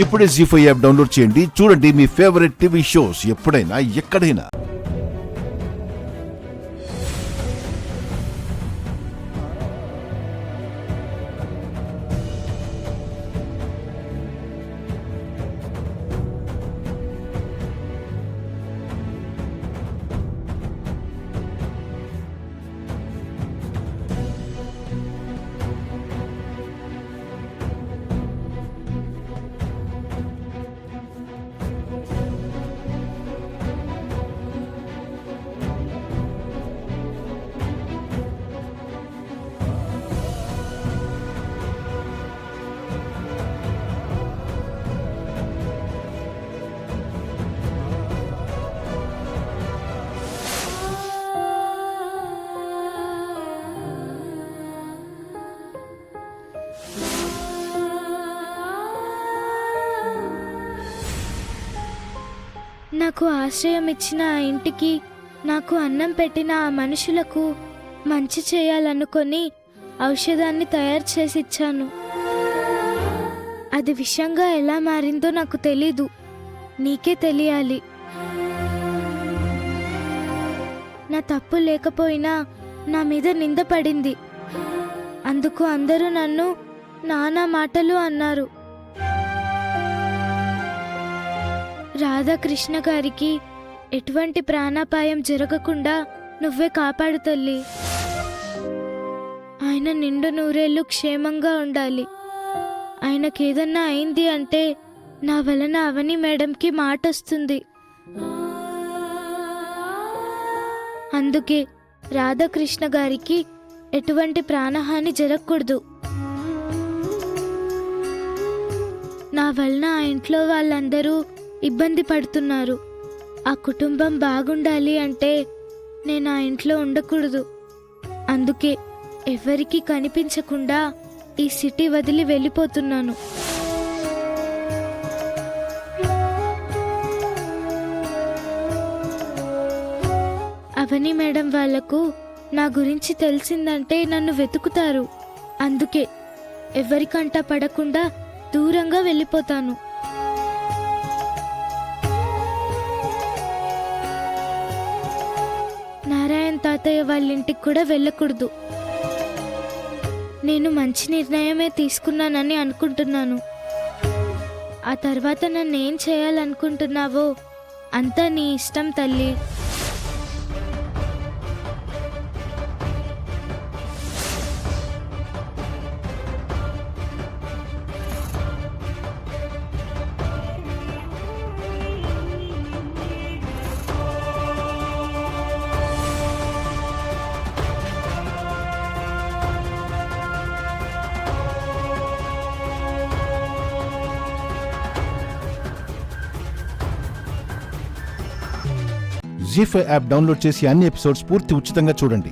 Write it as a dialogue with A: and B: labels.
A: ఇప్పుడే జీ5 app download చేయండి. చూడండి మీ ఫేవరెట్ టీవీ షోస్ ఎప్పుడైనా ఎక్కడైనా.
B: నాకు ఆశ్రయం ఇచ్చిన ఆ ఇంటికి, నాకు అన్నం పెట్టిన ఆ మనుషులకు మంచి చేయాలనుకొని ఔషధాన్ని తయారు చేసి ఇచ్చాను. అది విషంగా ఎలా మారిందో నాకు తెలీదు, నీకే తెలియాలి. నా తప్పు లేకపోయినా నా మీద నింద పడింది. అందుకు అందరూ నన్ను నానా మాటలు అన్నారు. రాధాకృష్ణ గారికి ఎటువంటి ప్రాణాపాయం జరగకుండా నువ్వే కాపాడు తల్లి. ఆయన నిండు నూరేళ్లు క్షేమంగా ఉండాలి. ఆయనకేదన్నా అయింది అంటే నా వలన అవని మేడంకి మాట వస్తుంది. అందుకే రాధాకృష్ణ గారికి ఎటువంటి ప్రాణహాని జరగకూడదు. నా వలన ఆ ఇంట్లో వాళ్ళందరూ ఇబ్బంది పడుతున్నారు. ఆ కుటుంబం బాగుండాలి అంటే నేను ఆ ఇంట్లో ఉండకూడదు. అందుకే ఎవరికీ కనిపించకుండా ఈ సిటీ వదిలి వెళ్ళిపోతున్నాను. అవని మేడం వాళ్లకు నా గురించి తెలిసిందంటే నన్ను వెతుకుతారు. అందుకే ఎవరికంట పడకుండా దూరంగా వెళ్ళిపోతాను. నారాయణ తాతయ్య వాళ్ళ ఇంటికి కూడా వెళ్ళకూడదు. నేను మంచి నిర్ణయమే తీసుకున్నానని అనుకుంటున్నాను. ఆ తర్వాత నన్ను ఏం చేయాలనుకుంటున్నావో అంతా నీ ఇష్టం తల్లి.
A: జీ5 యాప్ డౌన్లోడ్ చేసి అన్ని ఎపిసోడ్స్ పూర్తి ఉచితంగా చూడండి.